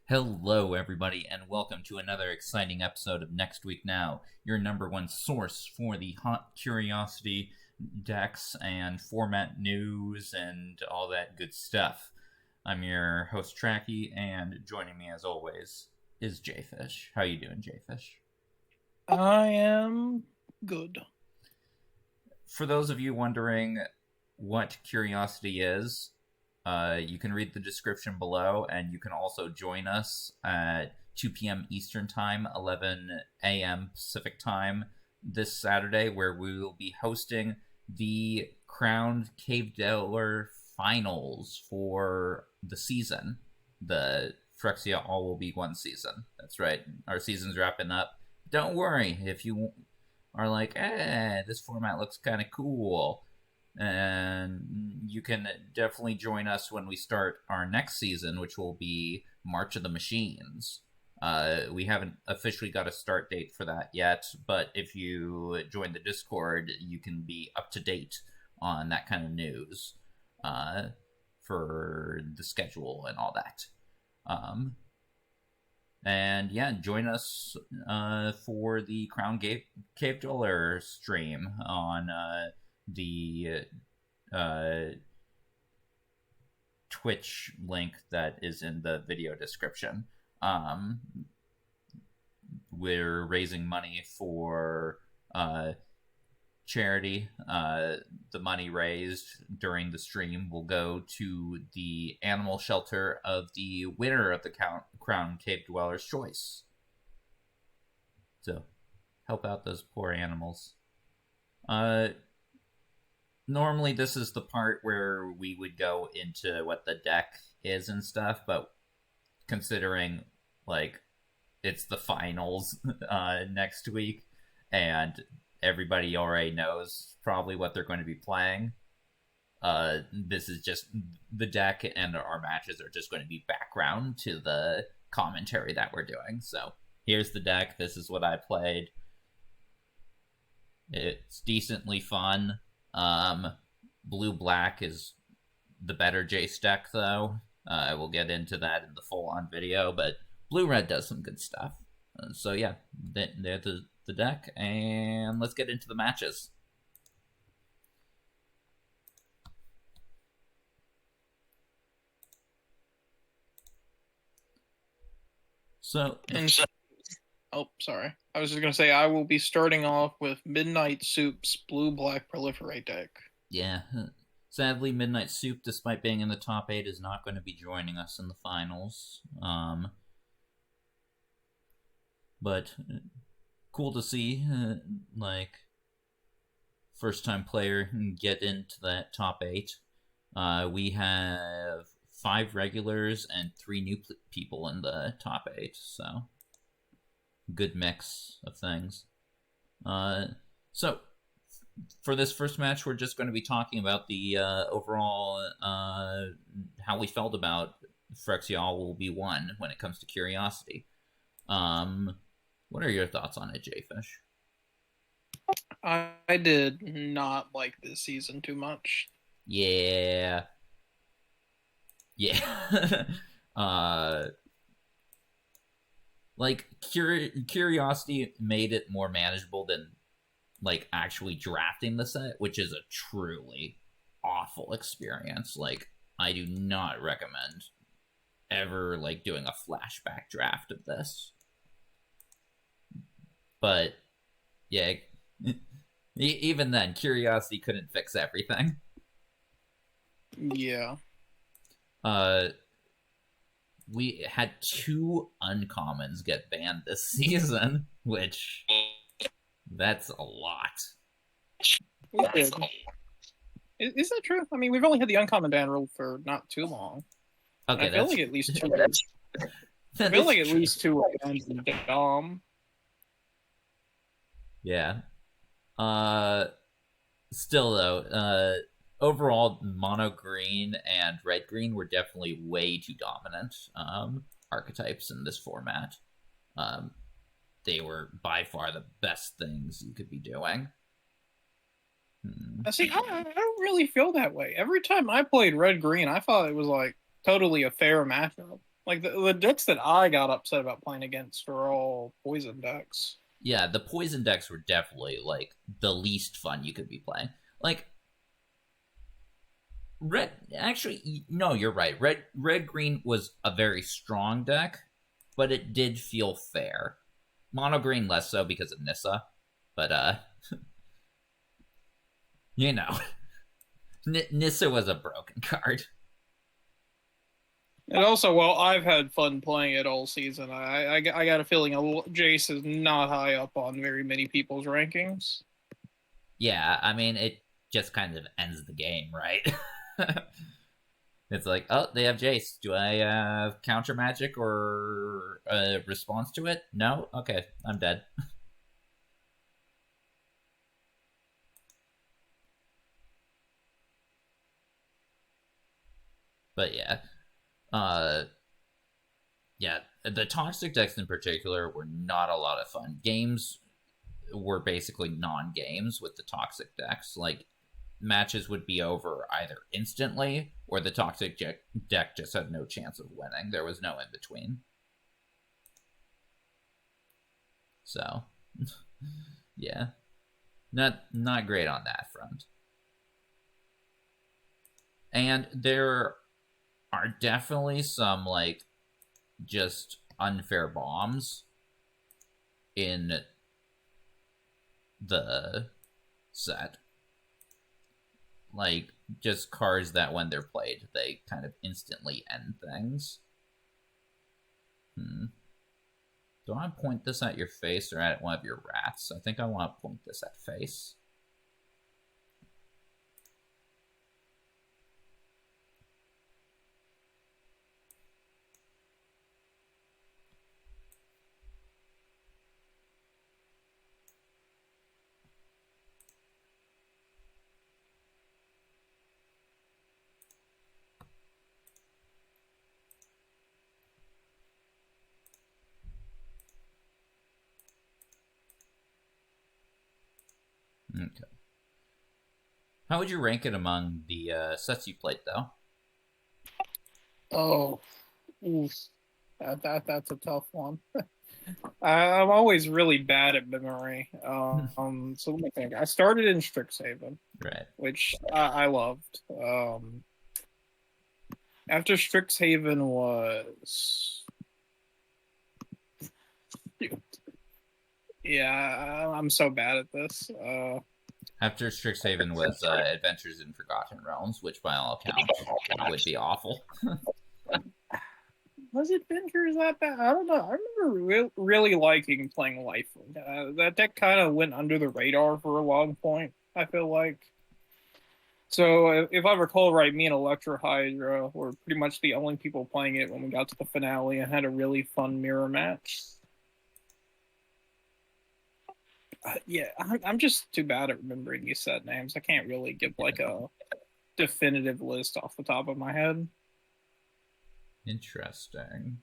Hello, everybody, and welcome to another exciting episode of Next Week Now, your number one source for the hot curiosity decks and format news and all that good stuff. I'm your host, Trachy, and joining me, as always, is Jayfish. How you doing, Jayfish? I am good. For those of you wondering what curiosity is, you can read the description below, and you can also join us at 2 p.m. Eastern Time, 11 a.m. Pacific Time this Saturday, where we will be hosting the Crowned Cave Dweller Finals for the season. The Phyrexia All Will Be One season. That's right. Our season's wrapping up. Don't worry if you are like, this format looks kind of cool. And you can definitely join us when we start our next season, which will be March of the Machines. We haven't officially got a start date for that yet, but if you join the Discord, you can be up to date on that kind of news for the schedule and all that. And yeah, join us for the Crown Cave Dweller stream on the Twitch link that is in the video description. We're raising money for charity. The money raised during the stream will go to the animal shelter of the winner of the Crown Cave Dweller's Choice. So, help out those poor animals. Normally, this is the part where we would go into what the deck is and stuff, but considering, like, it's the finals next week, and everybody already knows probably what they're going to be playing, this is just the deck, and our matches are just going to be background to the commentary that we're doing. So, here's the deck. This is what I played. It's decently fun. Blue-black is the better Jace deck, though. We'll get into that in the full-on video, but blue-red does some good stuff. So yeah, they're the deck, and let's get into the matches. So... Oh, sorry. I was just going to say I will be starting off with Midnight Soup's Blue-Black Proliferate deck. Yeah. Sadly, Midnight Soup, despite being in the top 8, is not going to be joining us in the finals. But cool to see, like, first-time player get into that top 8. We have 5 regulars and 3 new people in the top 8, so... good mix of things. So, for this first match, we're just going to be talking about the overall, how we felt about Phyrexia All Will Be One when it comes to curiosity. What are your thoughts on it, Jayfish? I did not like this season too much. Yeah. Like, curiosity made it more manageable than, like, actually drafting the set, which is a truly awful experience. Like, I do not recommend ever, like, doing a flashback draft of this. But, yeah, even then, curiosity couldn't fix everything. Yeah. We had 2 uncommons get banned this season, which, that's a lot. Is that true? I mean, we've only had the uncommon ban rule for not too long. Okay, I feel like at least 2. I feel like at least 2 bans in Dom. Yeah. Still, though, overall, mono green and red green were definitely way too dominant archetypes in this format. They were by far the best things you could be doing. See, I don't really feel that way. Every time I played red green, I thought it was like totally a fair matchup. Like the decks that I got upset about playing against were all poison decks. Yeah, the poison decks were definitely like the least fun you could be playing. Like red, actually, no, you're right. Red green was a very strong deck, but it did feel fair. Mono green less so because of Nissa, but you know, Nissa was a broken card. And also, well, I've had fun playing it all season. I got a feeling Jace is not high up on very many people's rankings. Yeah, I mean, it just kind of ends the game, right? It's like, oh, they have Jace. Do I counter magic or a response to it? No? Okay, I'm dead. But yeah. Yeah, the toxic decks in particular were not a lot of fun. Games were basically non-games with the toxic decks. Like, matches would be over either instantly or the toxic deck just had no chance of winning. There was no in between. So, yeah, not great on that front. And there are definitely some like just unfair bombs in the set. Like, just cards that when they're played, they kind of instantly end things. Do I want to point this at your face or at one of your rats? I think I want to point this at face. Okay. How would you rank it among the sets you played, though? Oh, oof. That's a tough one. I'm always really bad at memory. So let me think. I started in Strixhaven, Right. which I loved. After Strixhaven was, yeah, I'm so bad at this. After Strixhaven was Adventures in Forgotten Realms, which by all accounts would be awful. Was Adventures that bad? I don't know. I remember really liking playing Lifelink. That deck kind of went under the radar for a long point, I feel like. So if I recall right, me and Electra Hydra were pretty much the only people playing it when we got to the finale and had a really fun mirror match. Yeah, I'm just too bad at remembering these set names. I can't really give like a definitive list off the top of my head. Interesting.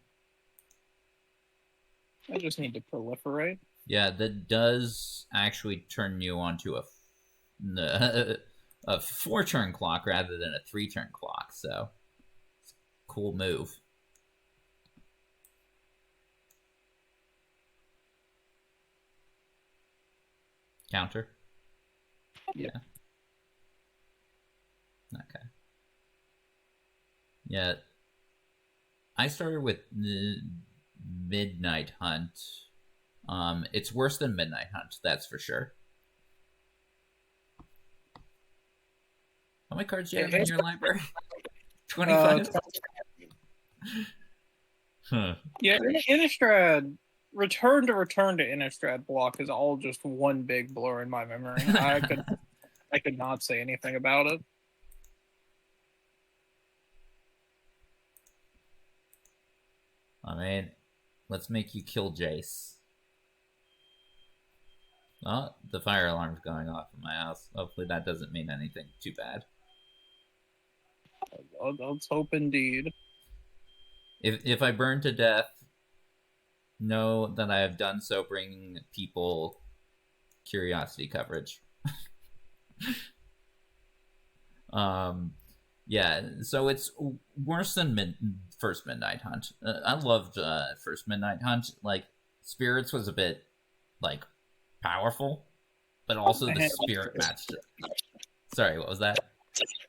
I just need to proliferate. Yeah, that does actually turn you onto a 4-turn clock rather than a 3-turn clock, so it's a cool move. Counter? Yeah. Okay. Yeah. I started with Midnight Hunt. It's worse than Midnight Hunt, that's for sure. How many cards do you have in your library? 25? Huh. Yeah, Innistrad, return to Innistrad block is all just one big blur in my memory. I could not say anything about it. I mean, let's make you kill Jace. Well, the fire alarm's going off in my house. Hopefully that doesn't mean anything too bad. Let's hope indeed. If I burn to death, know that I have done so bringing people curiosity coverage. Yeah, so it's worse than first Midnight Hunt. I loved first Midnight Hunt. Like, Spirits was a bit, like, powerful, but also the Spirit matched it. Sorry, what was that?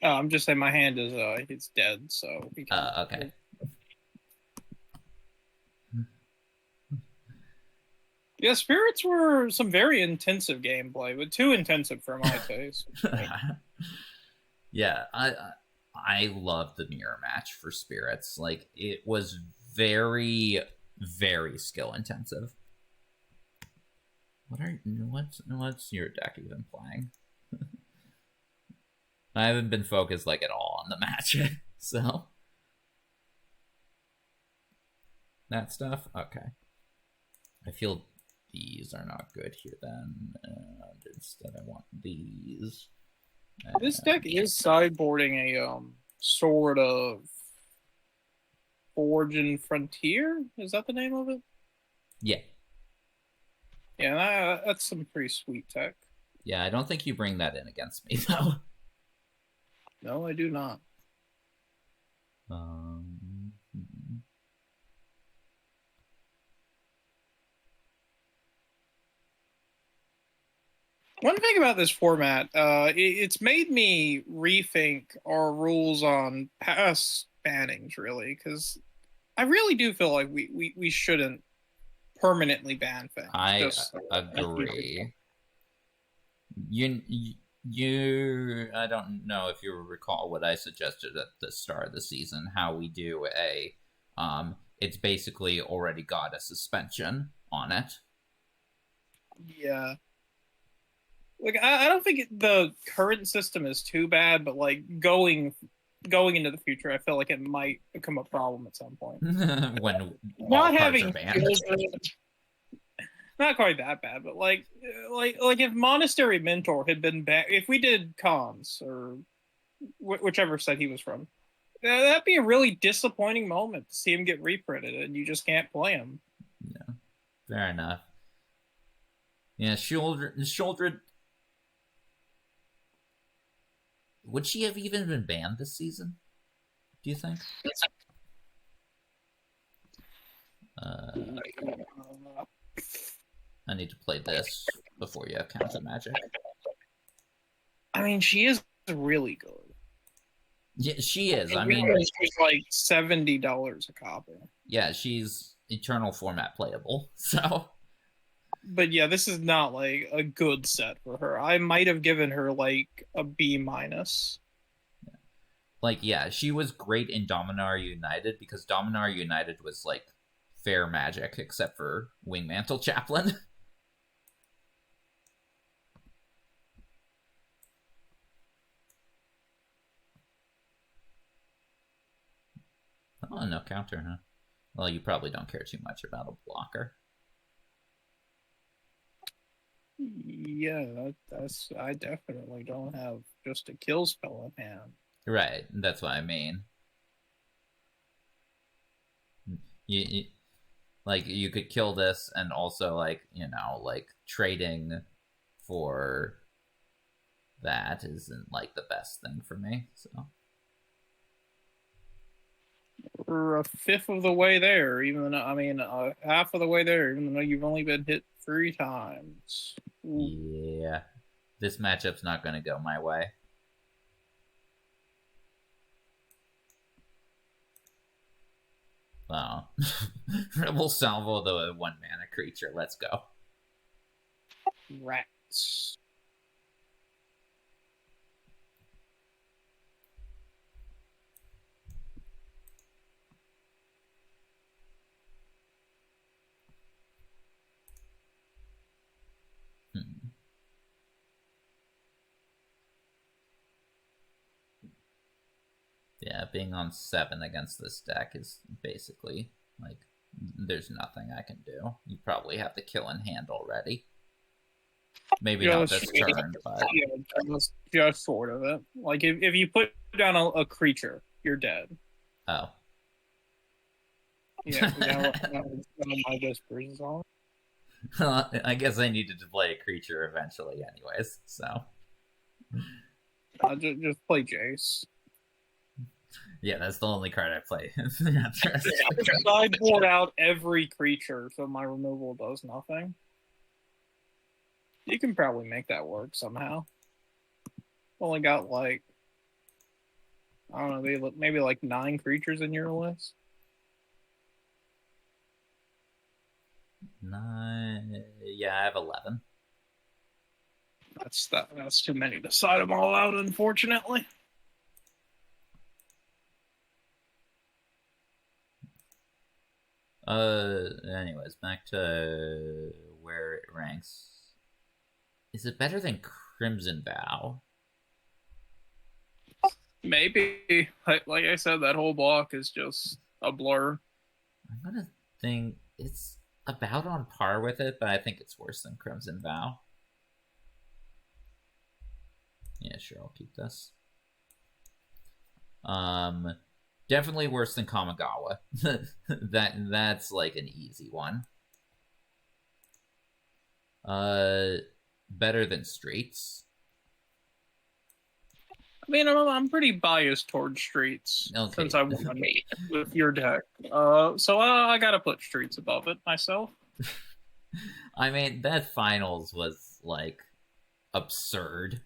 I'm just saying my hand is it's dead, so okay. Yeah, Spirits were some very intensive gameplay, but too intensive for my taste. Yeah, I loved the mirror match for Spirits. Like, it was very, very skill intensive. What's your deck even playing? I haven't been focused like at all on the match, so that stuff. Okay, I feel these are not good here. Then instead, I want these. This deck is sideboarding a sort of Forge and Frontier. Is that the name of it? Yeah. Yeah, that's some pretty sweet tech. Yeah, I don't think you bring that in against me, though. No, I do not. One thing about this format, it's made me rethink our rules on past bannings, really, because I really do feel like we shouldn't permanently ban things. I agree. I don't know if you recall what I suggested at the start of the season, how we do it's basically already got a suspension on it. Yeah. Like, I don't think the current system is too bad, but like going into the future, I feel like it might become a problem at some point. When not having not quite that bad, but like if Monastery Mentor had been banned, if we did cons or whichever set he was from, that'd be a really disappointing moment to see him get reprinted and you just can't play him. Yeah, fair enough. Yeah, Shouldred. Would she have even been banned this season? Do you think? I need to play this before you have Counter Magic. I mean, she is really good. Yeah, she is. I mean, she's like $70 a copy. Yeah, she's Eternal format playable. So. But yeah, this is not like a good set for her. I might have given her like a B-. Like, yeah, she was great in Dominar United because Dominar United was like fair magic except for Wingmantle Chaplain. Oh, no counter, huh? Well, you probably don't care too much about a blocker. Yeah, that's I definitely don't have just a kill spell in hand. Right, that's what I mean. You like, you could kill this and also, like, you know, like, trading for that isn't like the best thing for me, so. We're a fifth of the way there, even though, I mean, half of the way there, even though you've only been hit 3 times. Ooh. Yeah, this matchup's not going to go my way. Oh. We'll salvo the 1 mana creature. Let's go. Rats. Yeah, being on 7 against this deck is basically, like, there's nothing I can do. You probably have to kill in hand already. Maybe not this turn, but... Yeah, just sort of it. Like, if you put down a creature, you're dead. Oh. Yeah, my whispers is on. I guess I needed to play a creature eventually anyways, so... Just play Jace. Yeah, that's the only card I play. Sideboard out every creature, so my removal does nothing. You can probably make that work somehow. Only got like, I don't know, maybe like 9 creatures in your list. 9. Yeah, I have 11. That's too many to side them all out, unfortunately. Anyways, back to where it ranks. Is it better than Crimson Vow? Maybe. Like I said, that whole block is just a blur. I'm gonna think it's about on par with it, but I think it's worse than Crimson Vow. Yeah, sure, I'll keep this. Definitely worse than Kamigawa. That's like an easy one. Better than Streets. I mean, I'm pretty biased towards Streets since I won with your deck. So I gotta put Streets above it myself. I mean, that finals was like absurd.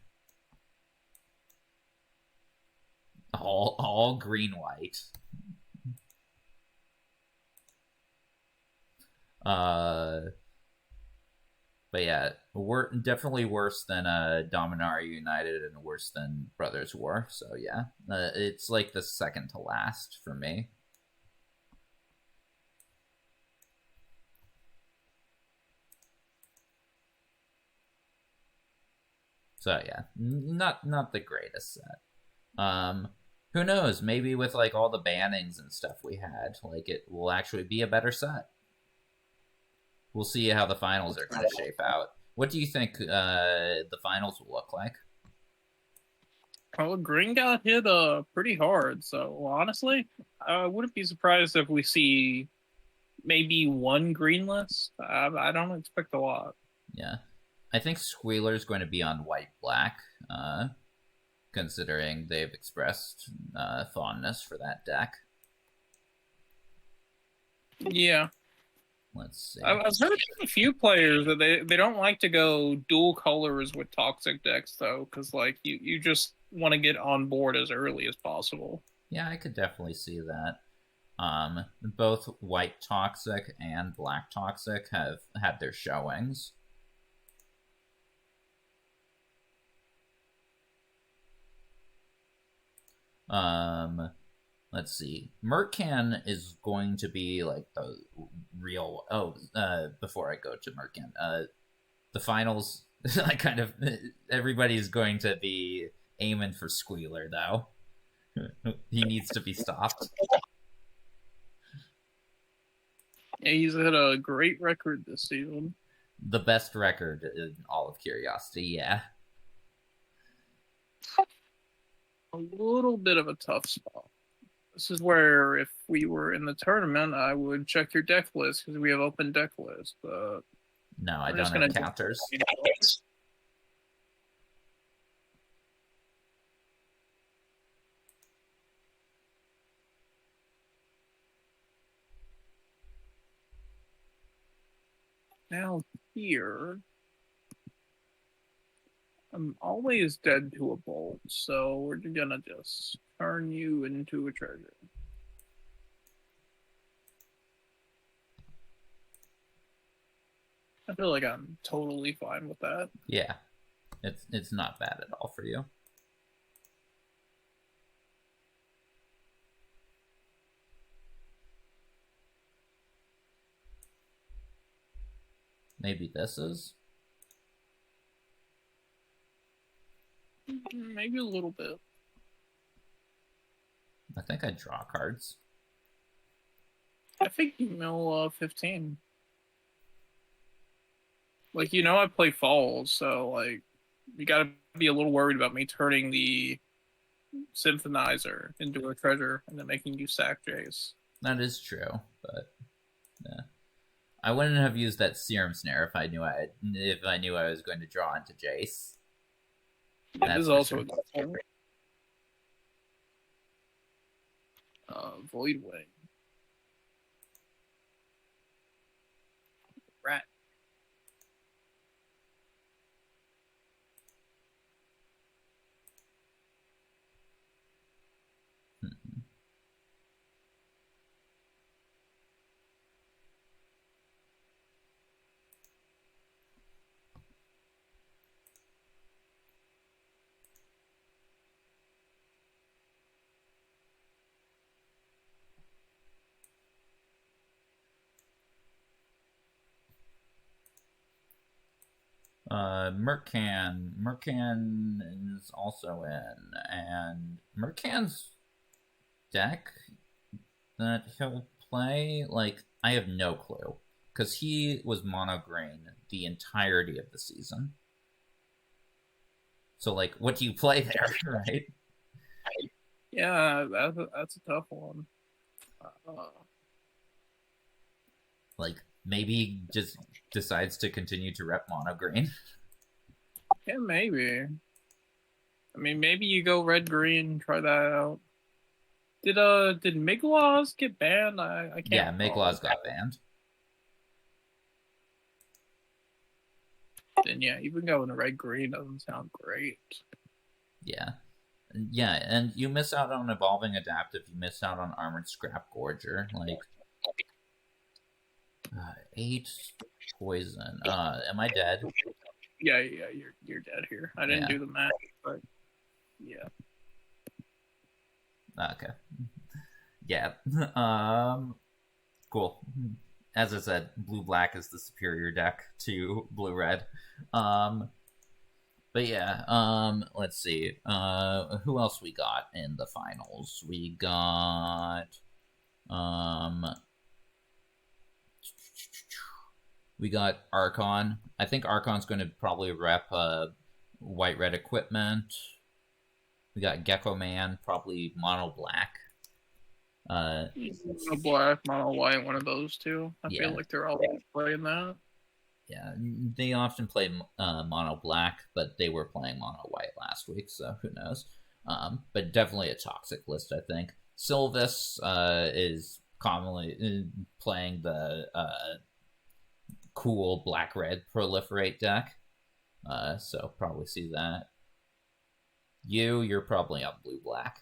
All green white. But yeah, we're definitely worse than Dominaria United and worse than Brothers War. So yeah, it's like the second to last for me. So yeah, not the greatest set. Who knows? Maybe with like all the bannings and stuff we had, like it will actually be a better set. We'll see how the finals are going to shape out. What do you think the finals will look like? Well, green got hit pretty hard, so honestly, I wouldn't be surprised if we see maybe one greenless. I don't expect a lot. Yeah. I think Squealer's going to be on white-black, considering they've expressed fondness for that deck. Yeah. Let's see. I've heard a few players that they don't like to go dual colors with toxic decks, though, because like you just want to get on board as early as possible. Yeah, I could definitely see that. Both white toxic and black toxic have had their showings. Let's see. Mercan is going to be like the real. Oh, before I go to Mercan, the finals. I kind of everybody's going to be aiming for Squealer though. He needs to be stopped. Yeah, he's had a great record this season. The best record in all of Curiosity, yeah. A little bit of a tough spot. This is where, if we were in the tournament, I would check your deck list because we have open deck list. But no, I don't have counters. Now here, I'm always dead to a bolt, so we're gonna just turn you into a treasure. I feel like I'm totally fine with that. Yeah, it's not bad at all for you. Maybe this is? Maybe a little bit. I think I draw cards. I think you mill 15. Like, you know I play Falls, so, like, you gotta be a little worried about me turning the Symphonizer into a treasure and then making you sack Jace. That is true, but yeah. I wouldn't have used that Serum Snare if I knew I was going to draw into Jace. That is also a good point. Void Wing. Rat. Mercan is also in, and Mercan's deck that he'll play, like, I have no clue, because he was mono green the entirety of the season. So, like, what do you play there, right? Yeah, that's a tough one. Like, maybe he just decides to continue to rep mono green. Yeah, maybe. I mean, maybe you go red green, try that out. Did Miglaws get banned? I can't. Yeah, Miglaws got banned. Then yeah, even going to red green doesn't sound great. Yeah. Yeah, and you miss out on Evolving Adaptive, you miss out on Armored Scrap Gorger, like 8 poison. Am I dead? Yeah, you're dead here. I didn't do the math, but yeah. Okay. Yeah. Cool. As I said, blue-black is the superior deck to blue-red. But yeah, let's see. Who else we got in the finals? We got Archon. I think Archon's going to probably rep white-red equipment. We got Gecko Man, probably mono black. Mono black, mono white, one of those two. I feel like they're always playing that. Yeah, they often play mono black, but they were playing mono white last week, so who knows. But definitely a toxic list, I think. Sylvis is commonly playing the cool black-red proliferate deck, so probably see that. You're probably on blue-black.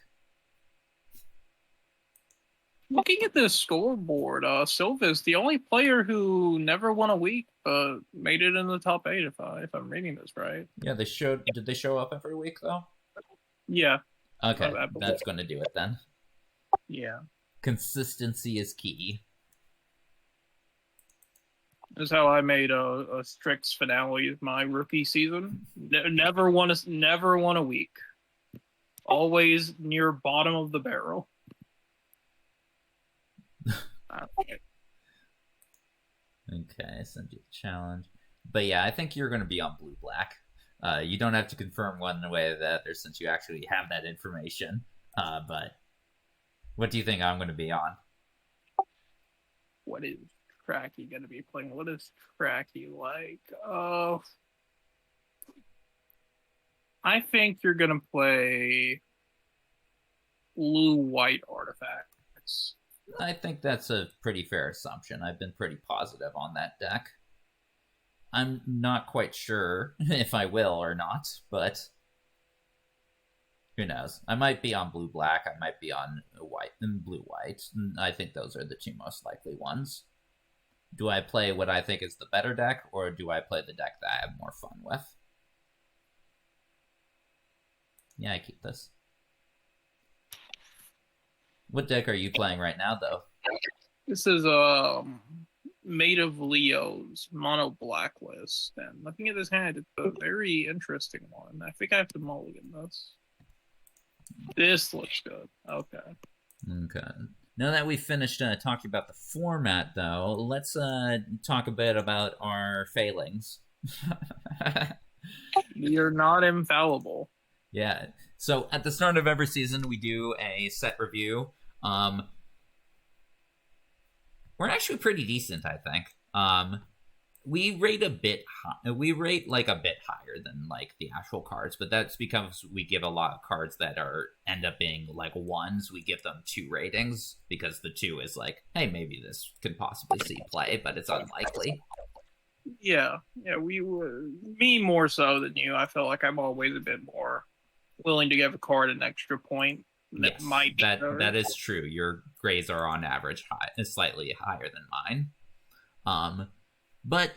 Looking at the scoreboard, Sylvis, the only player who never won a week, but made it in the top 8, if I'm reading this right. Yeah, did they show up every week, though? Yeah. Okay, that's going to do it, then. Yeah. Consistency is key. This is how I made a Strix finale of my rookie season. Never won a week. Always near bottom of the barrel. Okay, send you a challenge. But yeah, I think you're going to be on blue-black. You don't have to confirm one way or the other since you actually have that information. But what do you think I'm going to be on? What is Trachy going to be playing? What is Trachy like? I think you're going to play blue-white artifacts. I think that's a pretty fair assumption. I've been pretty positive on that deck. I'm not quite sure if I will or not, but who knows? I might be on blue-black, I might be on white and blue-white. I think those are the two most likely ones. Do I play what I think is the better deck, or do I play the deck that I have more fun with? Yeah, I keep this. What deck are you playing right now, though? This is Made of Leo's mono black list, and looking at this hand, it's a very interesting one. I think I have to mulligan this. This looks good. Okay. Okay. Now that we've finished talking about the format, though, let's talk a bit about our failings. You're not infallible. Yeah. So at the start of every season, we do a set review. We're actually pretty decent, I think. we rate a bit high. We rate like a bit higher than like the actual cards, but that's because we give a lot of cards that are end up being like ones. We give them 2 ratings because the 2 is like, hey, maybe this could possibly see play, but it's unlikely. Yeah, me more so than you. I feel like I'm always a bit more willing to give a card an extra point. Yes, that is true. Your grades are on average slightly higher than mine. But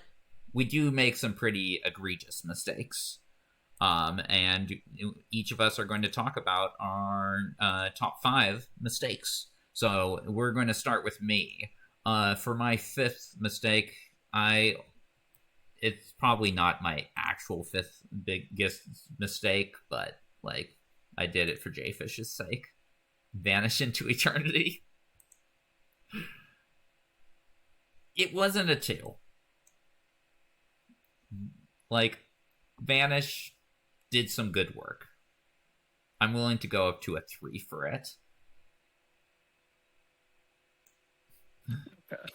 we do make some pretty egregious mistakes. And each of us are going to talk about our top 5 mistakes. So we're going to start with me. For my 5th mistake, it's probably not my actual 5th biggest mistake, but like I did it for Jayfish's sake. Vanish into eternity. It wasn't a 2. Like, Vanish did some good work. I'm willing to go up to a 3 for it. Okay.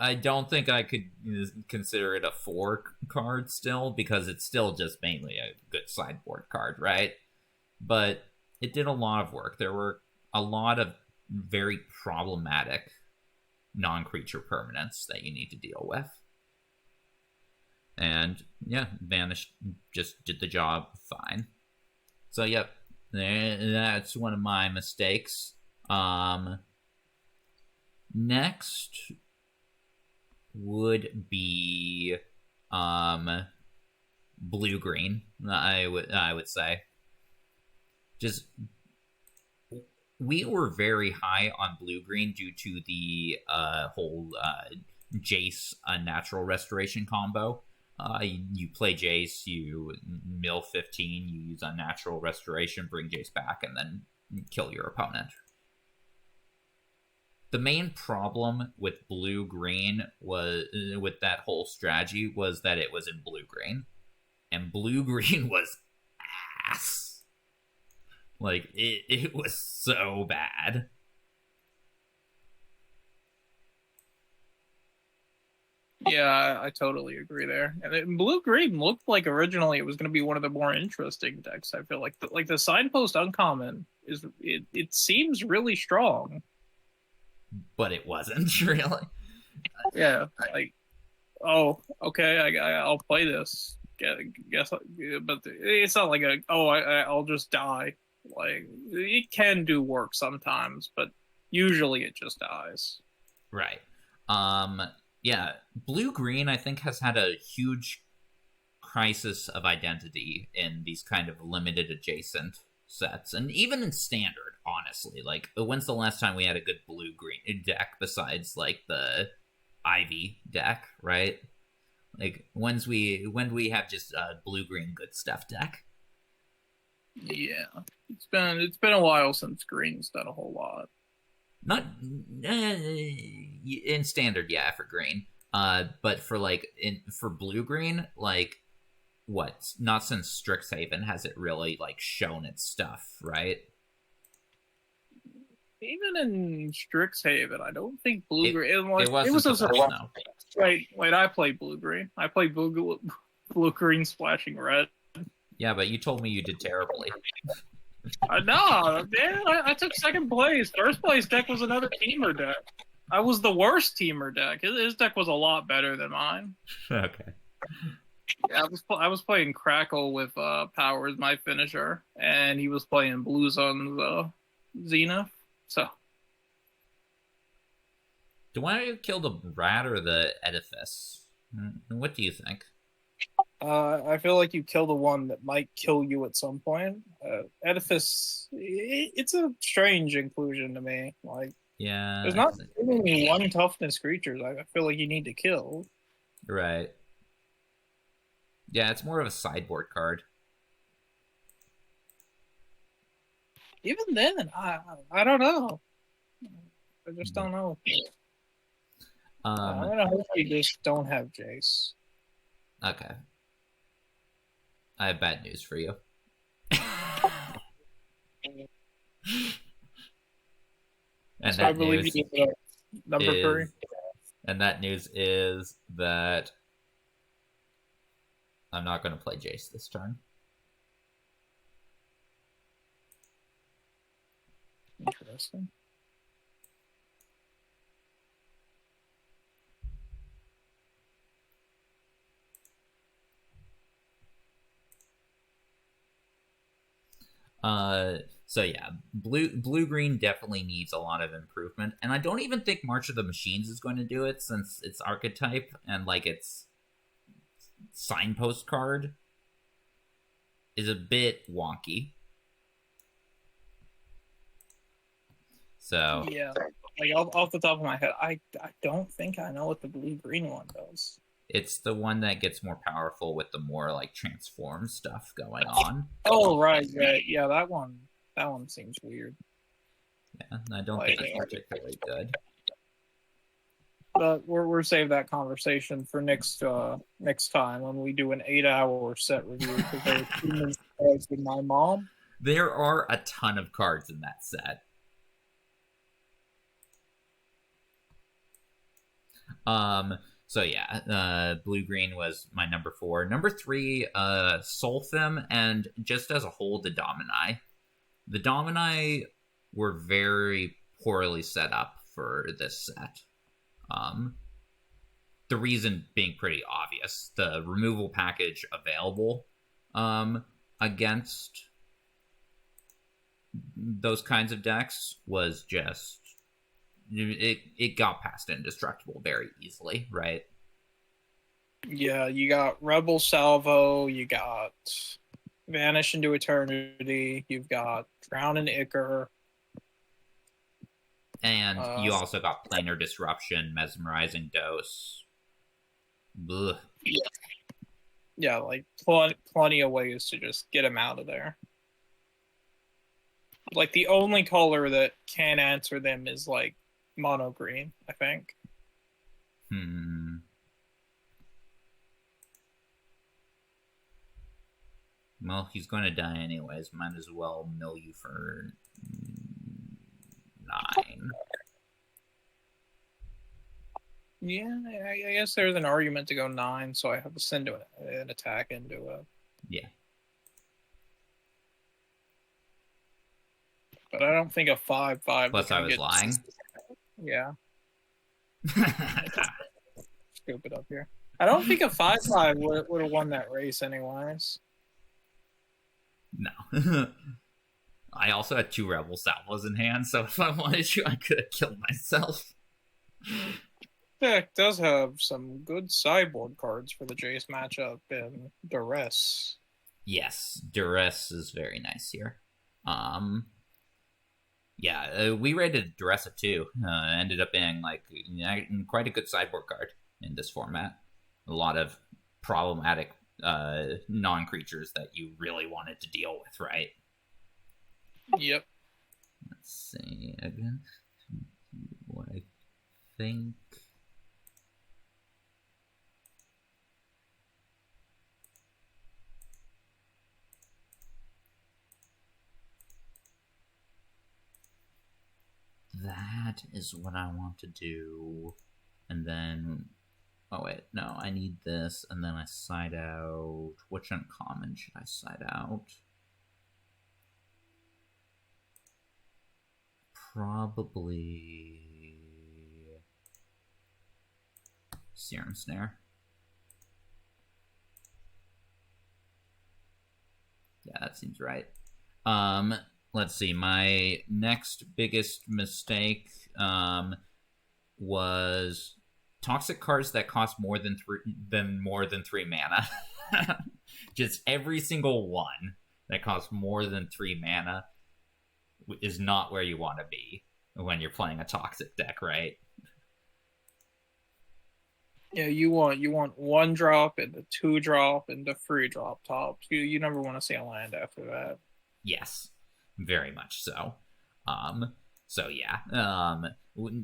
I don't think I could consider it a 4 card still, because it's still just mainly a good sideboard card, right? But it did a lot of work. There were a lot of very problematic non-creature permanents that you need to deal with. And yeah, Vanish just did the job fine. So yep, that's one of my mistakes. Next would be blue-green, I would say. Just, we were very high on blue-green due to the whole Jace Unnatural Restoration combo. You play Jace, you mill 15, you use Unnatural Restoration, bring Jace back, and then kill your opponent. The main problem with blue-green was, with that whole strategy, was that it was in blue-green. And blue-green was ass. Like, it was so bad. Yeah, I totally agree there. And blue-green looked like originally it was going to be one of the more interesting decks. I feel like the Signpost Uncommon it seems really strong, but it wasn't really. Yeah, like, oh, okay, I'll play this. Guess, but it's not like I'll just die. Like, it can do work sometimes, but usually it just dies. Right. Yeah, blue-green, I think, has had a huge crisis of identity in these kind of limited adjacent sets, and even in standard, honestly. Like, when's the last time we had a good blue-green deck besides, like, the Ivy deck, right? Like, when we have just a blue-green good stuff deck? Yeah, it's been a while since green's done a whole lot. Not in standard, yeah, for green. But for for blue-green, like, what? Not since Strixhaven has it really like shown its stuff, right? Even in Strixhaven, I don't think blue-green. It was a no. Wait, I played blue-green. I played blue-green splashing red. Yeah, but you told me you did terribly. No, man, I took 2nd place. 1st place deck was another teamer deck. I was the worst teamer deck. His deck was a lot better than mine. Okay. Yeah, I was playing Crackle with Power as my finisher, and he was playing Blue Zone's Zenith. So, do I kill the rat or the edifice? What do you think? I feel like you kill the one that might kill you at some point. Edifice, it's a strange inclusion to me. Like, yeah, there's not really one toughness creatures I feel like you need to kill. Right. Yeah, it's more of a sideboard card. Even then, I don't know. I just don't know. I'm gonna hope you just don't have Jace. Okay. I have bad news for you. And so I believe you get number 3. And that news is that I'm not going to play Jace this turn. Interesting. So yeah, blue-green definitely needs a lot of improvement, and I don't even think March of the Machines is going to do it, since its archetype and like its signpost card is a bit wonky. So yeah, like off the top of my head, I don't think I know what the blue-green one does. It's the one that gets more powerful with the more like transform stuff going on. Oh right, yeah, that one seems weird. Yeah, I don't think it's particularly good. But we're save that conversation for next time when we do an 8-hour set review, because there are 2 minutes with my mom. There are a ton of cards in that set. So yeah, blue-green was my number 4. Number 3, Solfim, and just as a whole, the Domini. The Domini were very poorly set up for this set. The reason being pretty obvious. The removal package available against those kinds of decks was just... It got past indestructible very easily, right? Yeah, you got Rebel Salvo, you got Vanish into Eternity, you've got Drown in Ichor. And you also got Planar Disruption, Mesmerizing Dose. Ugh. Yeah, like plenty of ways to just get him out of there. Like the only color that can answer them is like mono green, I think. Well, he's going to die anyways. Might as well mill you for 9. Yeah, I guess there's an argument to go 9, so I have to send an attack into it. Yeah. But I don't think a 5/5. Plus, I was lying. Yeah. Stupid up here. I don't think a 5/5 would have won that race, anyways. No. I also had 2 Rebel Salvos in hand, so if I wanted to, I could have killed myself. Deck does have some good sideboard cards for the Jace matchup in Duress. Yes, Duress is very nice here. Yeah, we rated Duress at 2. Ended up being like quite a good sideboard card in this format. A lot of problematic non-creatures that you really wanted to deal with, right? Yep. Let's see again. What I think. That is what I want to do. And then... Oh, wait. No, I need this. And then I side out... Which uncommon should I side out? Probably... Serum Snare. Yeah, that seems right. Let's see. My next biggest mistake was toxic cards that cost more than 3 mana. Just every single one that costs more than 3 mana is not where you want to be when you're playing a toxic deck, right? Yeah, you want 1-drop and the 2-drop and the 3-drop tops. You never want to see a land after that. Yes, very much so. So yeah,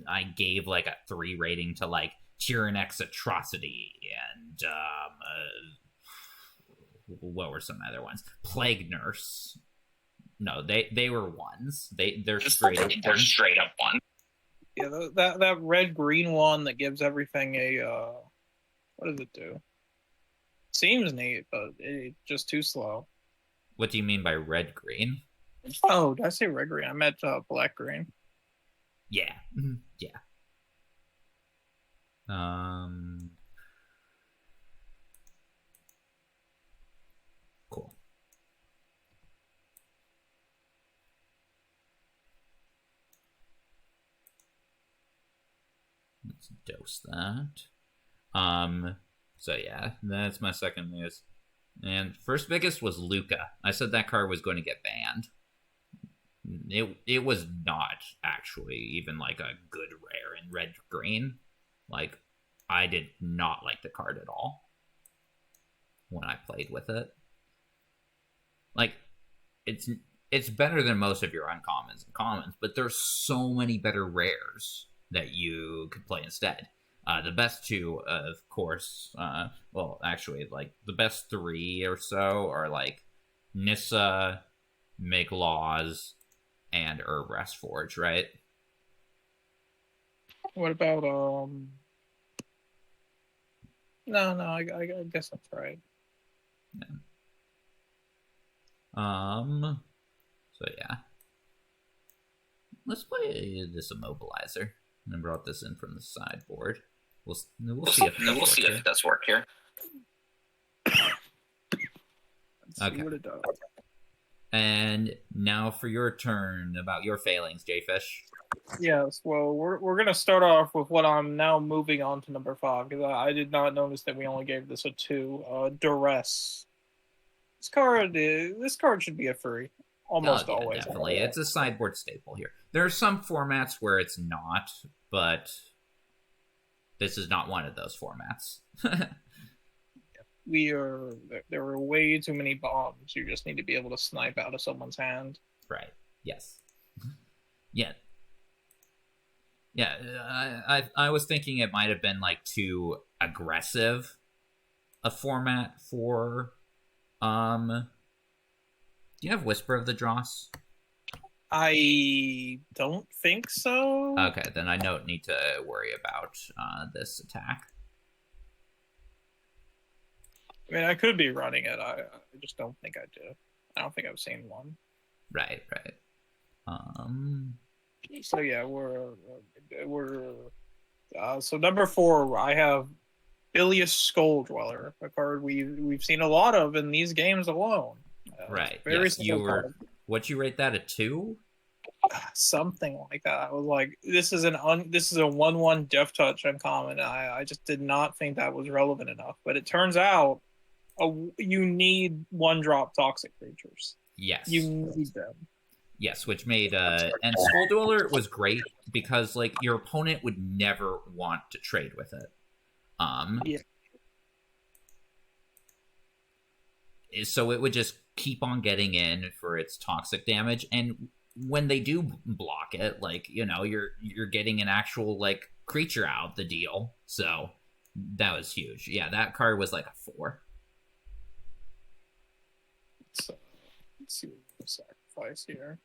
I gave like a 3 rating to like Tyrannex Atrocity and what were some other ones? Plague Nurse. No, they were 1s. They're straight up 1. Yeah, that red green one that gives everything a what does it do? Seems neat, but it's just too slow. What do you mean by red green? Oh, did I say red green? I meant black green. Yeah. Yeah. Cool. Let's dose that. So yeah, that's my second news. And first biggest was Luca. I said that card was going to get banned. It was not actually even like a good rare in red green. Like, I did not like the card at all when I played with it. Like, it's better than most of your uncommons and commons, but there's so many better rares that you could play instead. The best two, of course, well, actually, like, the best three or so are, like, Nissa, Make Laws, and Urbrest Forge, right? What about No, I guess that's right. Yeah. So yeah, let's play this immobilizer. I brought this in from the sideboard. We'll see if it does work here. Let's see what it does. And now for your turn about your failings, Jayfish. Yes, well, we're gonna start off with what I'm now moving on to number 5 because I did not notice that we only gave this a 2. Duress. This card should be a free. Almost always. Definitely. It's a sideboard staple here. There are some formats where it's not, but this is not one of those formats. There are way too many bombs. You just need to be able to snipe out of someone's hand. Right. Yes. Yeah. I was thinking it might have been like too aggressive a format for do you have Whisper of the Dross? I don't think so. Okay, then I don't need to worry about this attack. I mean, I could be running it. I just don't think I do. I don't think I've seen one. Right. So yeah, so number 4, I have Bilious Skull Dweller, a card we've seen a lot of in these games alone. Right. Yes, what'd you rate that, a 2? Something like that. I was like, this is a 1/1 Death Touch uncommon. I just did not think that was relevant enough. But it turns out you need 1-drop toxic creatures. Yes. You need them. Yes, which made and Skull Dweller was great because like your opponent would never want to trade with it. Yeah. So it would just keep on getting in for its toxic damage, and when they do block it, like, you know, you're getting an actual like creature out the deal. So that was huge. Yeah, that card was like a 4. So let's see what we sacrifice here.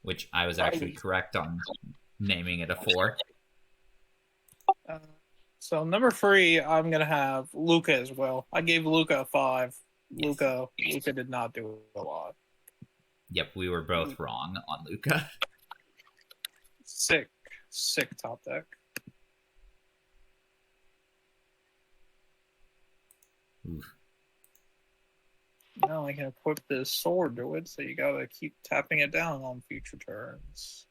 Which I was actually correct on naming it a 4. So number 3, I'm gonna have Luca as well. I gave Luca a 5. Yes. Luca did not do a lot. Yep, we were both wrong on Luca. Sick top deck. Oof. Now I can equip this sword to it, so you gotta keep tapping it down on future turns.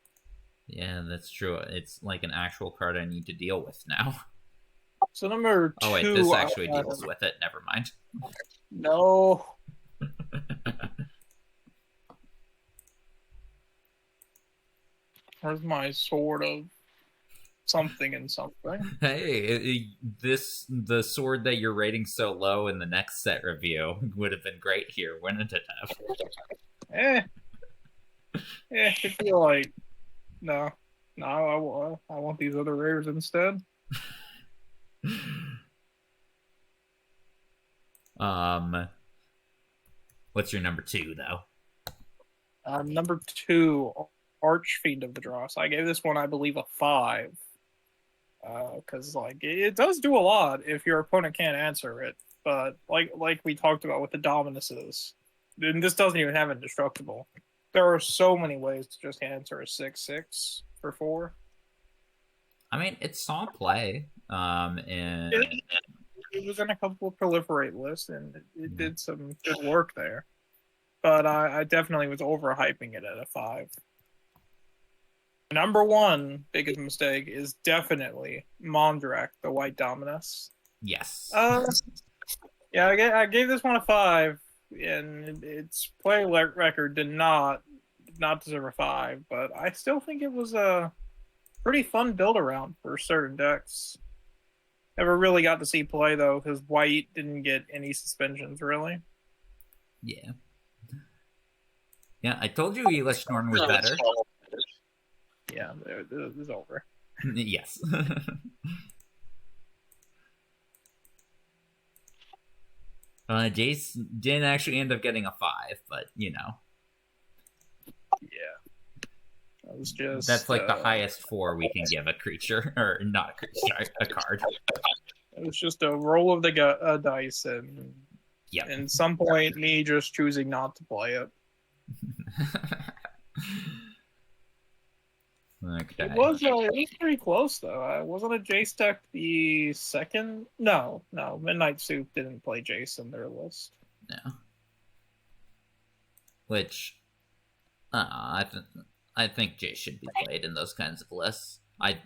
Yeah, that's true. It's like an actual card I need to deal with now. So number 2... Oh wait, this actually deals with it. Never mind. No. Where's my sword of something and something? Hey, the sword that you're rating so low in the next set review would have been great here, wouldn't it have? I feel like no, I want these other rares instead. What's your number 2 though? Number 2, Archfiend of the Dross. I gave this one, I believe, a 5. because like it does do a lot if your opponent can't answer it. But like we talked about with the Dominuses, and this doesn't even have indestructible. There are so many ways to just answer a 6/6 for 4. I mean, it saw play. And it was in a couple of proliferate lists, and it did some good work there. But I definitely was overhyping it at a 5. Number one biggest mistake is definitely Mondrak, the White Dominus. Yes. Yeah, I gave this one a 5, and its play record did not deserve a 5, but I still think it was a pretty fun build around for certain decks. Never really got to see play though, because White didn't get any suspensions really. Yeah. Yeah, I told you Elish Norn was better. Yeah, it was over. Yes. Jace didn't actually end up getting a 5, but you know. Yeah. That was just that's like the highest 4 we can give a creature, or not a creature, a card. It was just a roll of the dice, and yep. And some point me just choosing not to play it. Okay. It was pretty close though. Wasn't a Jace deck the second? No. Midnight Soup didn't play Jace in their list. No. Which, I think Jace should be played in those kinds of lists. I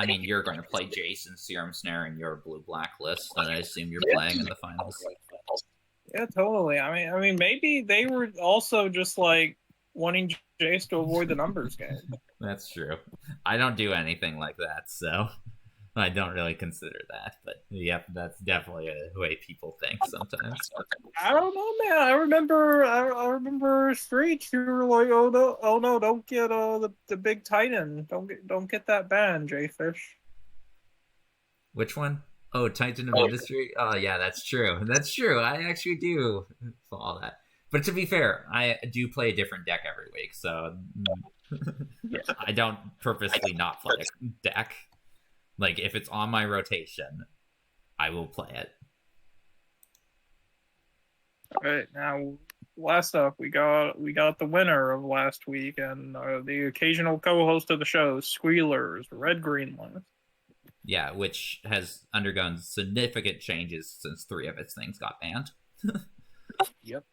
mean, you're going to play Jace and Serum Snare in your blue-black list that I assume you're playing in the finals. Yeah, totally. I mean, maybe they were also just like wanting Jace to avoid the numbers game. That's true. I don't do anything like that, so I don't really consider that. But yep, that's definitely a way people think sometimes. I don't know, man. I remember Streets. You were like, oh no, don't get the big Titan. Don't get that ban, Jayfish. Which one? Oh, Titan of Industry? Oh yeah, that's true. That's true. I actually do follow that. But to be fair, I do play a different deck every week, so I don't purposely not play a deck. Like, if it's on my rotation, I will play it. All right, now last up, we got the winner of last week, and the occasional co-host of the show, Squealers, Red Greenland. Yeah, which has undergone significant changes since 3 of its things got banned. Yep.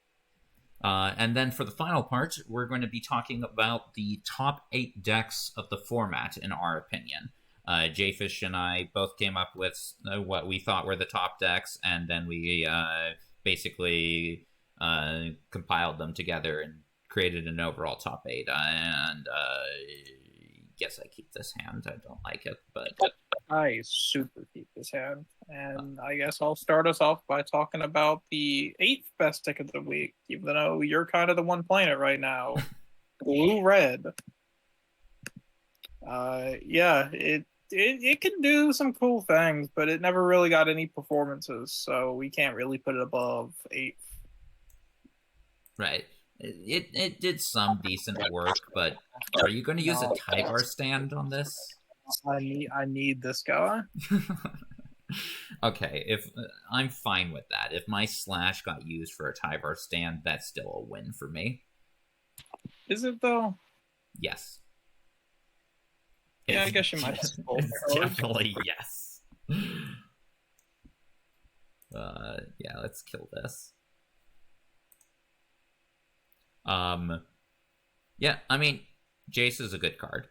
And then for the final part, we're going to be talking about the top 8 decks of the format, in our opinion. Jayfish and I both came up with what we thought were the top decks, and then we basically compiled them together and created an overall top 8. And yes, I keep this hand. I don't like it, but I super keep this hand. And I guess I'll start us off by talking about the 8th best deck of the week, even though you're kind of the one playing it right now. Blue-red. Yeah, it can do some cool things, but it never really got any performances, so we can't really put it above 8th. Right. It did some decent work, but are you going to use a Tyvar stand on this? I need this guy. Okay, if I'm fine with that. If my slash got used for a Tyvar stand, that's still a win for me. Is it though? Yes. Yeah, I guess you might. Definitely yes. Yeah, let's kill this. Yeah, I mean, Jace is a good card.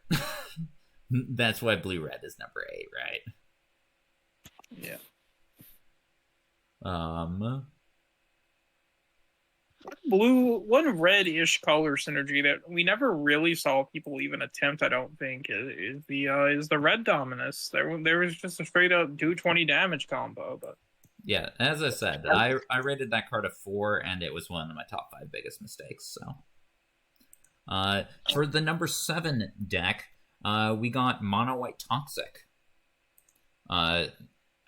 That's why blue-red is number 8, right? Yeah. One red-ish color synergy that we never really saw people even attempt, I don't think, is the red Dominus. There was just a straight up do 20 damage combo, but yeah, as I said, I rated that card a 4, and it was one of my top 5 biggest mistakes. So, for the number 7 deck, we got Mono White Toxic.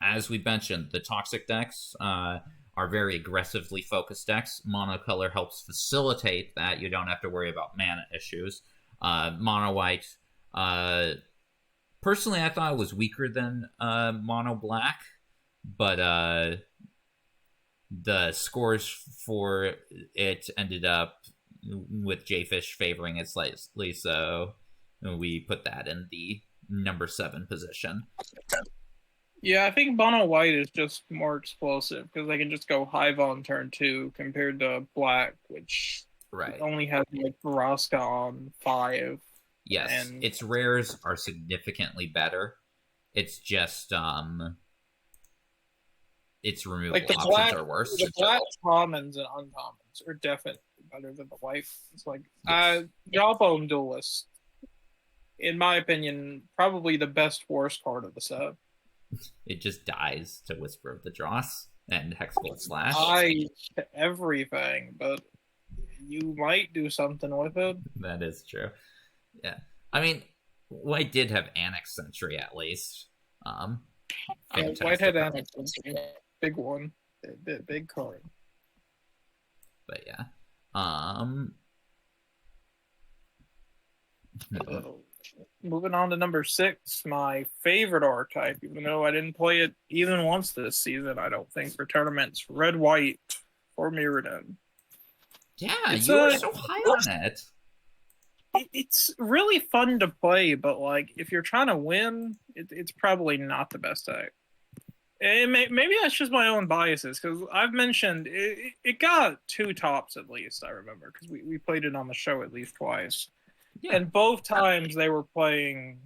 As we mentioned, the Toxic decks are very aggressively focused decks. Monocolor helps facilitate that. You don't have to worry about mana issues. Mono White Personally, I thought it was weaker than mono black, but the scores for it ended up with Jayfish favoring it slightly, so we put that in the number 7 position. Yeah, I think mono white is just more explosive because they can just go Hive on turn 2 compared to black, which only has like Vraska on 5. Yes, and its rares are significantly better. It's just its removal like options are worse. The black commons and uncommons are definitely better than the white. It's like Jawbone Duelist, in my opinion, probably the best worst card of the set. It just dies to Whisper of the Dross and Hexbolt Slash. Everything, but you might do something with it. That is true. Yeah, I mean, White did have Annex Sentry at least. White had Annex Sentry, big one, big card. But yeah, moving on to number 6, my favorite archetype, even though I didn't play it even once this season, I don't think, for tournaments, Red White for Mirrodin. Yeah, you were so high on it. It's really fun to play, but like if you're trying to win, it's probably not the best deck. Maybe that's just my own biases, because I've mentioned it got 2 tops at least, I remember, because we played it on the show at least twice. Yeah. And both times they were playing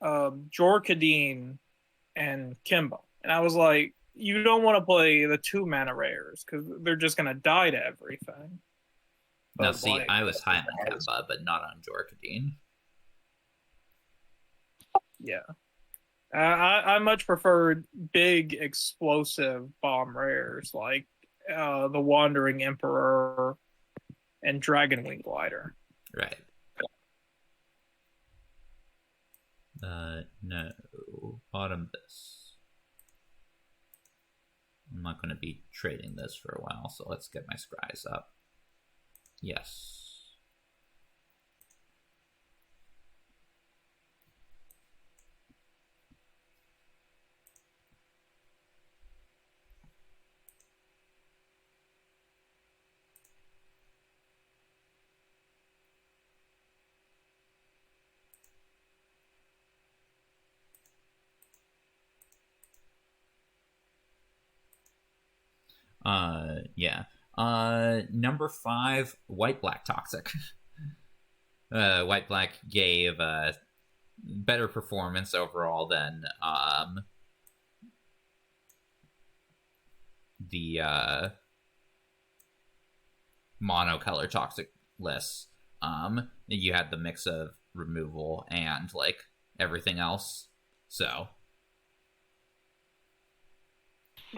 Jorkadine and Kimbo. And I was like, you don't want to play the 2 mana rares, because they're just going to die to everything. Now, see, like, I was high on Kimba, but not on Jorkadine. Yeah. I much preferred big, explosive bomb rares, like the Wandering Emperor and Dragonwing Glider. Right. No. Bottom this. I'm not going to be trading this for a while, so let's get my scries up. Yes. Yeah. Number 5, White Black Toxic. White Black gave better performance overall than the monocolor Toxic lists. You had the mix of removal and like everything else. So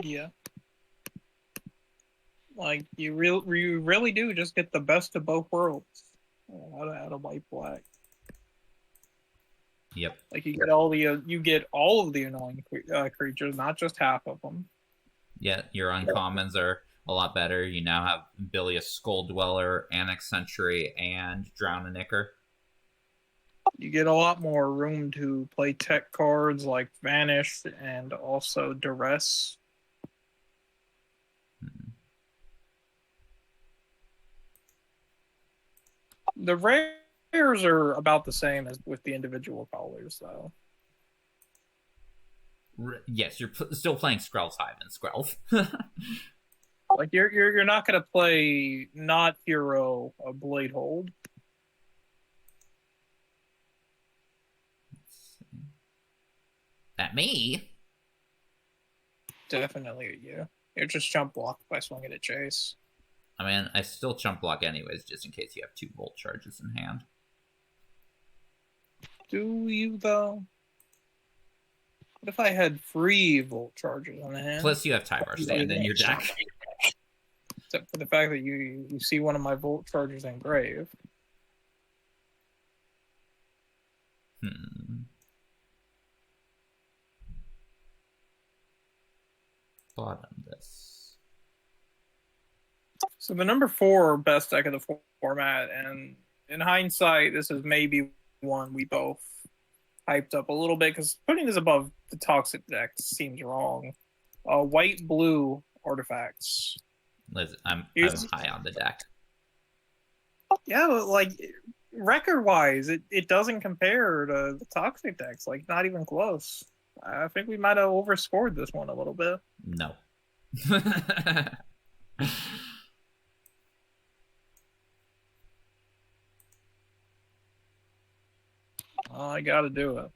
yeah. Like you really do just get the best of both worlds out of White Black. Yep. Like you get all of the annoying creatures, not just half of them. Yeah, your uncommons are a lot better. You now have Bilious Skull Dweller, Annex Sentry, and Drown and Ichor. You get a lot more room to play tech cards like Vanish and also Duress. The rares are about the same as with the individual colors, though. Yes, you're still playing Skrell's Hive and Skrell. Like you're not gonna play not hero a Blade Hold. At me? Definitely you. You're just jump blocked by swinging at Chase. I mean, I still chump block anyways, just in case you have 2 Volt Charges in hand. Do you, though? What if I had 3 Volt Charges on the hand? Plus you have Tyvar Stand in your deck. Except for the fact that you see one of my Volt Charges engraved. Bottom this. So the number 4 best deck of the format, and in hindsight, this is maybe one we both hyped up a little bit because putting this above the toxic deck seems wrong. White blue artifacts. Listen, I'm high on the deck. Yeah, like record wise, it doesn't compare to the toxic decks. Like not even close. I think we might have overscored this one a little bit. No. I gotta do it.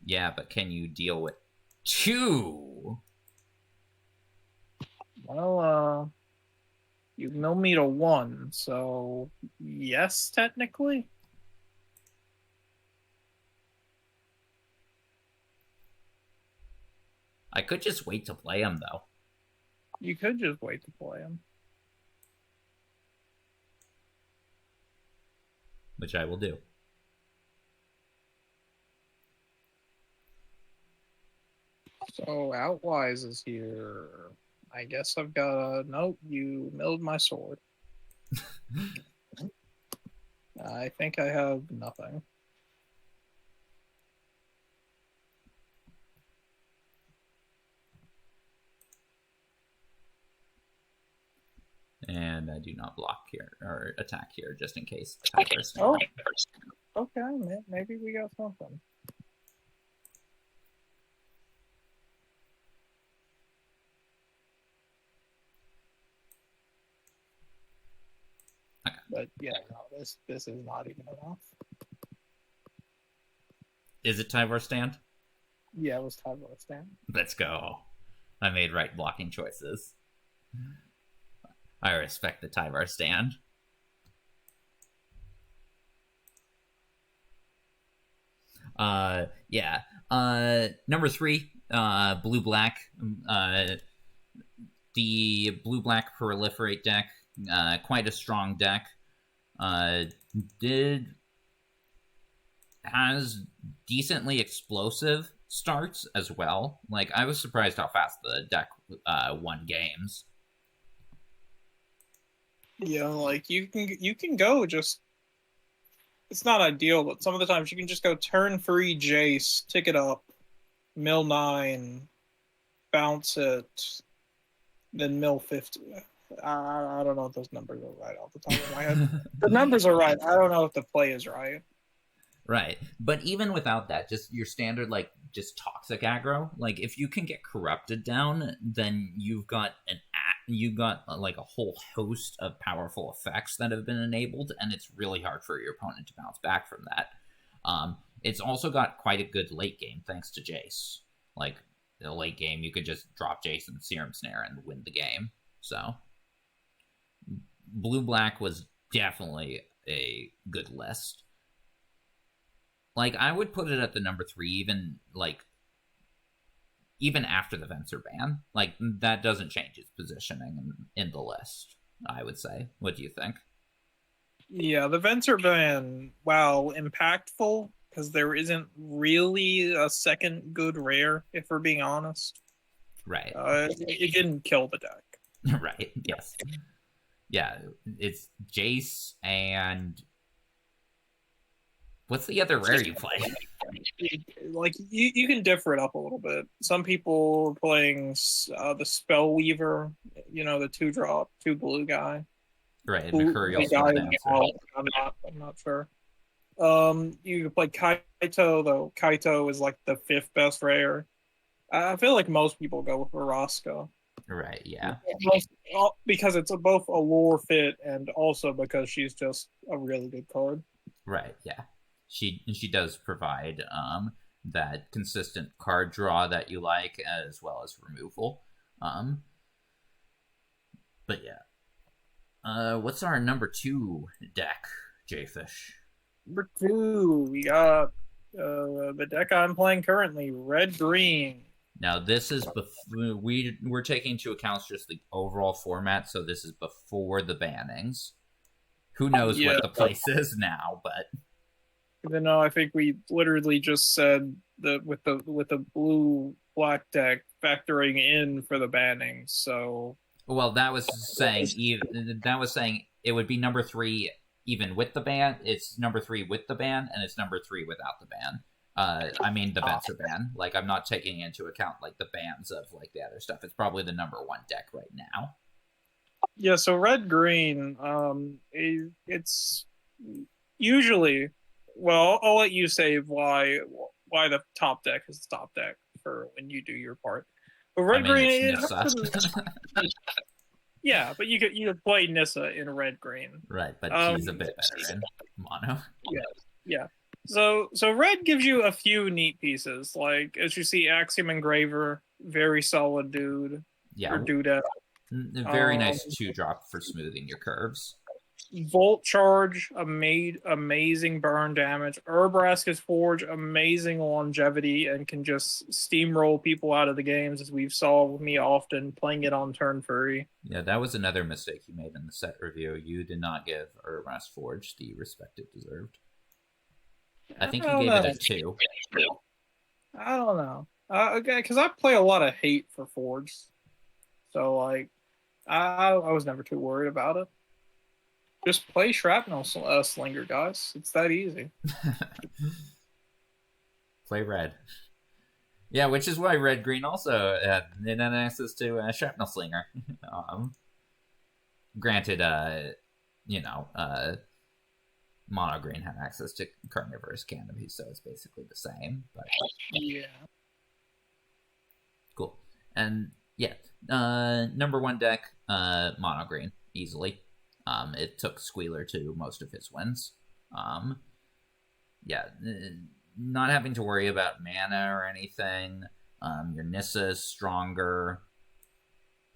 Yeah, but can you deal with 2? Well, you mill me to 1, so yes, technically. I could just wait to play him, though. You could just wait to play him. Which I will do. So Outwise is here. I guess I've got a note. You milled my sword. I think I have nothing. And I do not block here or attack here just in case. Oh, okay. Maybe we got something. Okay. But yeah, no, this is not even enough. Is it Tyvar stand? Yeah, it was Tyvar stand. Let's go. I made right blocking choices. I respect the Tyvar stand. Yeah. Number 3, blue-black. The blue-black proliferate deck, quite a strong deck. Has decently explosive starts as well. Like, I was surprised how fast the deck won games. Yeah, like you can go just. It's not ideal, but some of the times you can just go turn 3 Jace, tick it up, mill 9, bounce it, then mill 50. I don't know if those numbers are right off the top of my head. The numbers are right. I don't know if the play is right. Right. But even without that, just your standard, like, just toxic aggro, like, if you can get corrupted down, then you've got like a whole host of powerful effects that have been enabled, and it's really hard for your opponent to bounce back from that. It's also got quite a good late game thanks to Jace. Like, the late game, you could just drop Jace and Serum Snare and win the game. So, blue-black was definitely a good list. Like, I would put it at the number 3, even after the Venser ban. Like, that doesn't change its positioning in the list, I would say. What do you think? Yeah, the Venser ban, while impactful, because there isn't really a second good rare, if we're being honest. Right. It didn't kill the deck. Right, yes. Yeah, it's Jace and... What's the other rare you play? Like, you can differ it up a little bit. Some people are playing the Spellweaver, the 2-drop, 2 blue guy. Right, Mercurial. I'm not sure. You can play Kaito, though Kaito is like the 5th best rare. I feel like most people go with Veraska. Right, yeah. Because it's both a lore fit and also because she's just a really good card. Right, yeah. She does provide that consistent card draw that you like, as well as removal. But yeah. What's our number 2 deck, Jayfish? Number 2, we got the deck I'm playing currently, red-green. Now, this is we're taking into account just the overall format, so this is before the bannings. Who knows what the place is now, but... Even though I think we literally just said that with the blue-black deck factoring in for the banning, so... Well, that was saying it would be number 3 even with the ban. It's number 3 with the ban, and it's number 3 without the ban. I mean, the Venser ban. Like, I'm not taking into account, like, the bans of, like, the other stuff. It's probably the number 1 deck right now. Yeah, so red-green, it's usually... Well, I'll let you say why the top deck is the top deck for when you do your part. But red-green... Yeah, but you could play Nissa in red-green. Right, but she's a bit better in mono. Yeah. So red gives you a few neat pieces, like as you see, Axiom Engraver, very solid dude. Yeah, or dudette. Very nice 2-drop for smoothing your curves. Volt Charge, amazing burn damage. Urbraska's Forge, amazing longevity, and can just steamroll people out of the games, as we've saw with me often playing it on turn 3. Yeah, that was another mistake you made in the set review. You did not give Urbraska's Forge the respect it deserved. I think you gave it a 2. I don't know. Okay, because I play a lot of hate for Forge. So, like, I was never too worried about it. Just play Shrapnel Slinger, guys. It's that easy. Play red. Yeah, which is why red-green also had access to Shrapnel Slinger. Granted, mono green had access to Carnivorous Canopy, so it's basically the same. But yeah, cool. And yeah, number 1 deck, mono green easily. It took Squealer to most of his wins. Yeah, not having to worry about mana or anything. Your Nissa is stronger.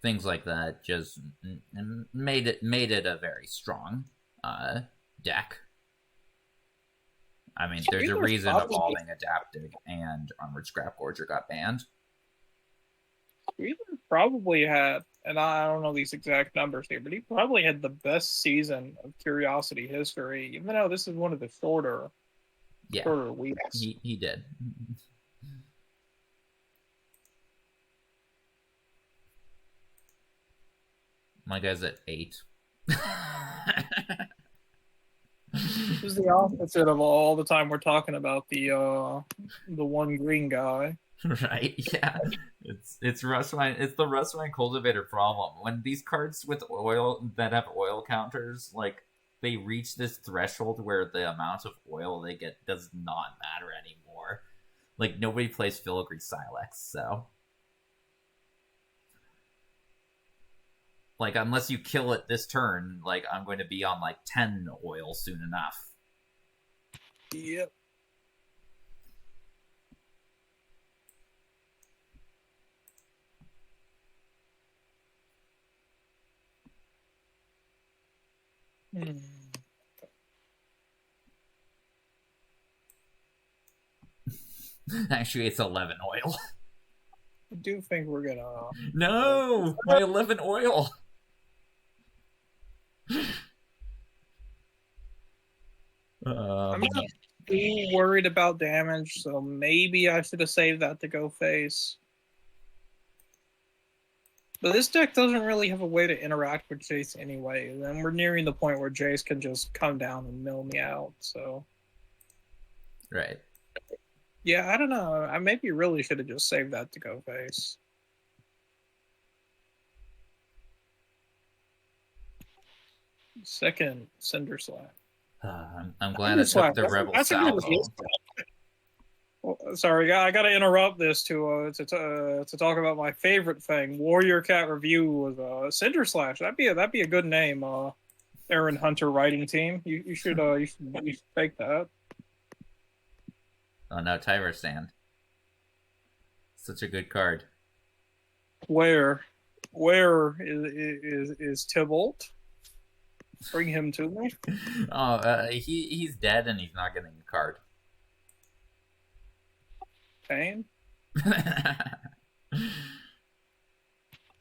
Things like that just made it a very strong deck. I mean, there's a reason Evolving, Adaptive, and Armored Scrapgorger got banned. Squealer probably had, and I don't know these exact numbers here, but he probably had the best season of Curiosity history, even though this is one of the shorter weeks. He did. My guy's at 8. This is the opposite of all the time we're talking about the one green guy. Right, yeah. It's Rustwine. It's the Rustwine Cultivator problem. When these cards with oil that have oil counters, like, they reach this threshold where the amount of oil they get does not matter anymore. Like, nobody plays Filigree Silex, so. Like, unless you kill it this turn, like, I'm going to be on, like, 10 oil soon enough. Yep. Actually, it's 11 oil. I do think we're gonna... No! My 11 oil! I'm not too worried about damage, so maybe I should have saved that to go face. But this deck doesn't really have a way to interact with Jace anyway, and then we're nearing the point where Jace can just come down and mill me out, so... Right. Yeah, I don't know. I maybe really should have just saved that to go face. Second, Cinder Slap. I'm glad I took the Rebel Salvo. Well, sorry, I got to interrupt this to talk about my favorite thing. Warrior Cat Review was Cinder Slash. That'd be a good name. Aaron Hunter writing team. You should take that. Oh no, Tyler Sand. Such a good card. Where is Tybalt? Bring him to me. Oh, he's dead and he's not getting a card. Pain.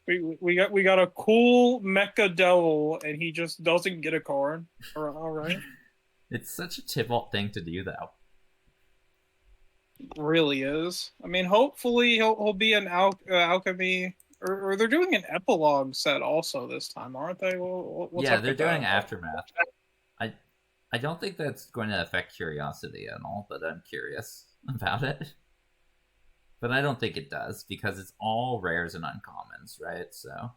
we got a cool mecha devil and he just doesn't get a card. All right. It's such a Tybalt thing to do, though. It really is. I mean, hopefully he'll be an alchemy. Or they're doing an epilogue set also this time, aren't they? What's yeah, up they're with doing that? Aftermath. I don't think that's going to affect curiosity at all, but I'm curious about it. But I don't think it does, because it's all rares and uncommons, right? So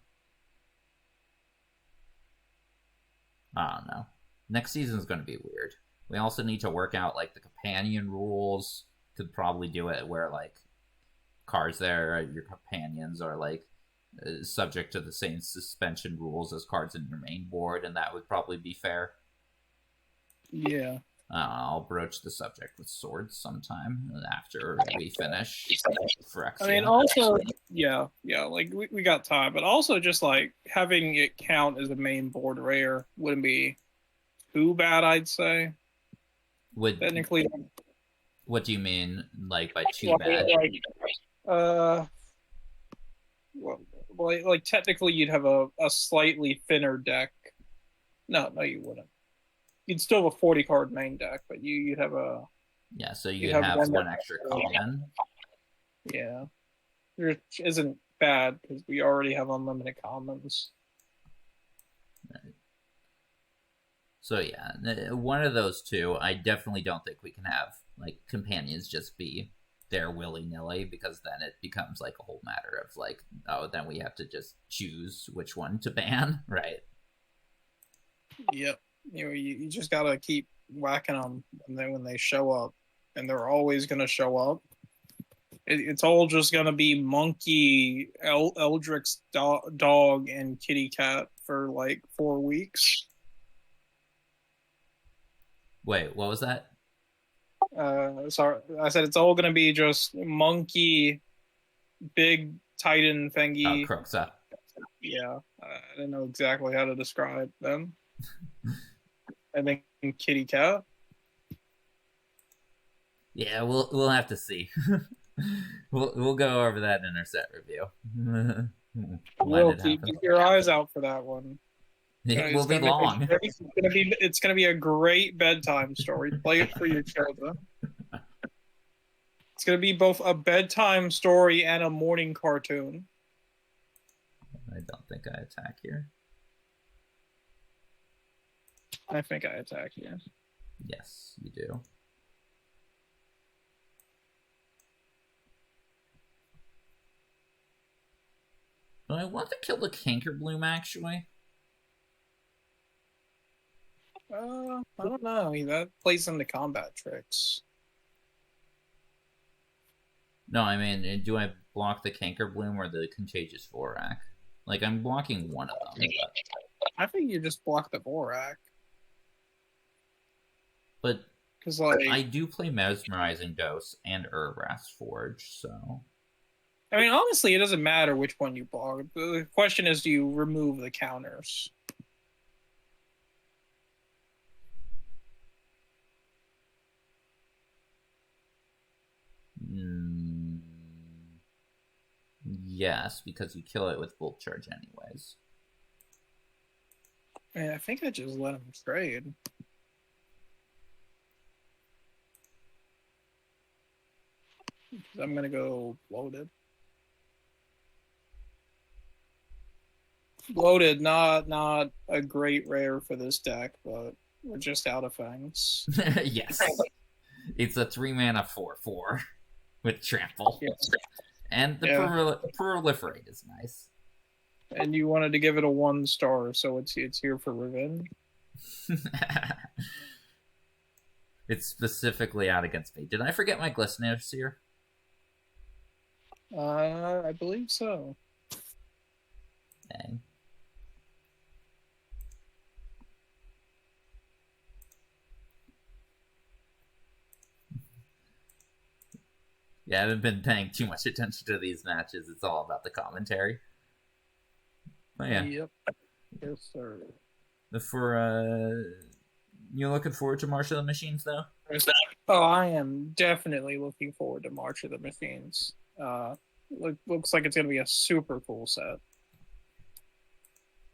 I don't know. Next season is going to be weird. We also need to work out like the companion rules. Could probably do it where like cards there, your companions are like subject to the same suspension rules as cards in your main board, and that would probably be fair. Yeah. I'll broach the subject with swords sometime after we finish Phyrexia. I mean, also, yeah, like we got time, but also just like having it count as a main board rare wouldn't be too bad, I'd say. Would technically? What do you mean, like by too bad? Like technically, you'd have a slightly thinner deck. No, you wouldn't. You'd still have a 40-card main deck, but you'd have a... Yeah, so you'd have one extra common. Yeah. Which isn't bad, because we already have unlimited commons. Right. So yeah, one of those two, I definitely don't think we can have, like, companions just be there willy-nilly, because then it becomes, like, a whole matter of, like, oh, then we have to just choose which one to ban, right? Yep. You just gotta keep whacking them, and then when they show up, and they're always gonna show up, it's all just gonna be monkey, Eldrick's dog, and kitty cat for like 4 weeks. Wait, what was that? Sorry, I said it's all gonna be just monkey, big titan thingy. Oh, Croxa. Yeah, I don't know exactly how to describe them. I think kitty cat. Yeah, we'll have to see. we'll go over that in our set review. We'll keep your eyes out for that one. It will be long. It's gonna be a great bedtime story. Play it for your children. It's gonna be both a bedtime story and a morning cartoon. I don't think I attack here. I think I attack you. Yes, you do. Do I want to kill the Cankerbloom, actually? I don't know. That plays into combat tricks. No, I mean, do I block the Cankerbloom or the Contagious Vorak? Like, I'm blocking one of them. But... I think you just block the Vorak. But because like I do play Mesmerizing Dose and Urbrass Forge, so... I mean, honestly, it doesn't matter which one you block. The question is, do you remove the counters? Yes, because you kill it with Bolt Charge anyways. I think I just let him trade. I'm going to go Bloated. Bloated, not a great rare for this deck, but we're just out of things. Yes. It's a 3-mana 4/4 with Trample. Yes. And the Proliferate is nice. And you wanted to give it a 1-star, so it's here for revenge. It's specifically out against me. Did I forget my Glisteners here? I believe so. Dang. Yeah, I haven't been paying too much attention to these matches. It's all about the commentary. Oh yeah. Yep. Yes, sir. You looking forward to March of the Machines, though? Oh, I am definitely looking forward to March of the Machines. Looks like it's gonna be a super cool set.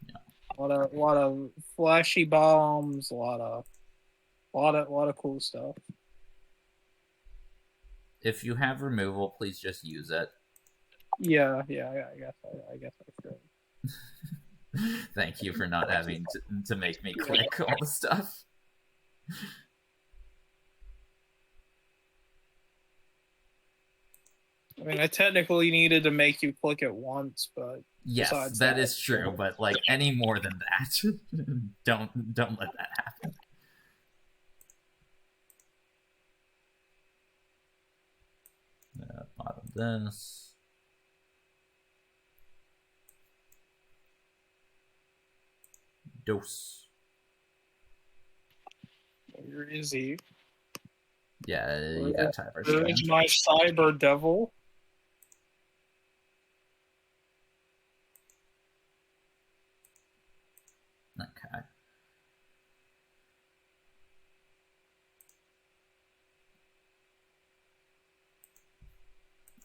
Yeah. A lot of flashy bombs, a lot of cool stuff. If you have removal, please just use it. Yeah. I guess I should. Thank you for not having to make me click all the stuff. I mean, I technically needed to make you click it once, but yes, that is true. But like any more than that, don't let that happen. Bottom this. Dose. Where is he? Yeah, you got Tiber. Where is my cyber devil? Okay.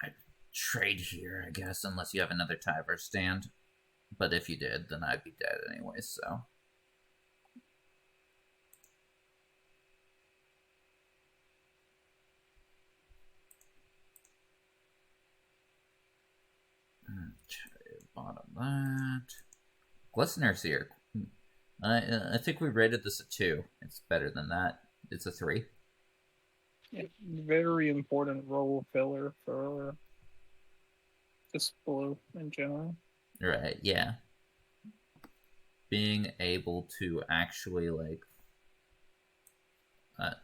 I'd trade here, I guess, unless you have another Tiber stand. But if you did, then I'd be dead anyway, so. Okay, bottom that. Glistener's here. I think we rated this a 2. It's better than that. It's a 3. Yeah, very important role filler for this blue in general. Right, yeah. Being able to actually, like...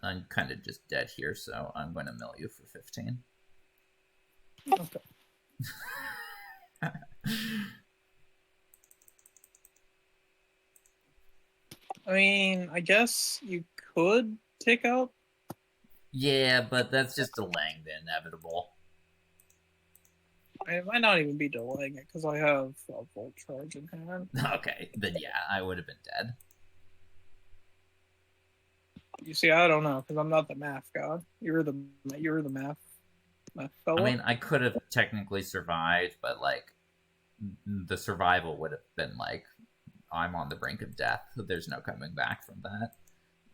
I'm kind of just dead here, so I'm going to mill you for 15. Okay. I mean, I guess you could take out. Yeah, but that's just delaying the inevitable. It might not even be delaying it because I have a Volt Charge in hand. Okay, then yeah, I would have been dead. You see, I don't know because I'm not the math god. You're the math fella. I mean, I could have technically survived, but like the survival would have been like I'm on the brink of death. There's no coming back from that.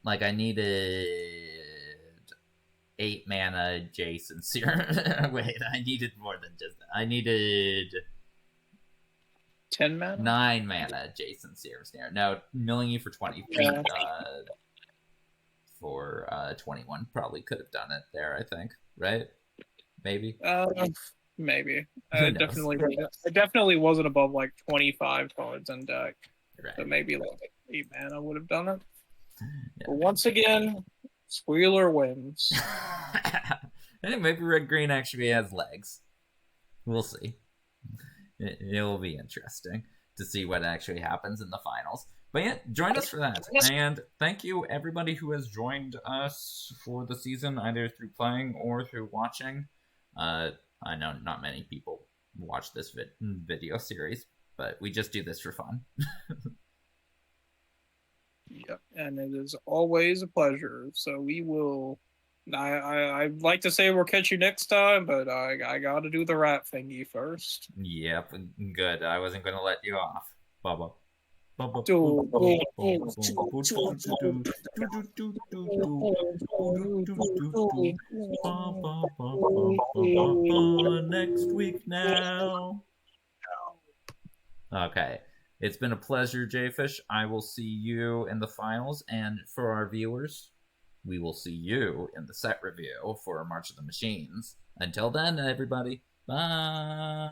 Like I needed 8 mana Jason Serum. Wait, I needed more than just that. I needed 10 mana? 9 mana Jason Serum Snare. No, milling you for 20. Yeah. For 21 probably could have done it there, I think. Right? Maybe? Maybe. I definitely wasn't above like 25 cards in deck. Right. So maybe like 8 mana would have done it. Yeah. But once again, Squealer wins. I think maybe Red Green actually has legs. We'll see. It will be interesting to see what actually happens in the finals. But yeah, join us for that. And thank you everybody who has joined us for the season, either through playing or through watching. I know not many people watch this video series, but we just do this for fun. Yep, and it is always a pleasure. So we will. I'd like to say we'll catch you next time, but I got to do the rat thingy first. Yep, good. I wasn't going to let you off, Bubba. Next week now. Okay. It's been a pleasure, Jayfish. I will see you in the finals, and for our viewers, we will see you in the set review for March of the Machines. Until then, everybody, bye.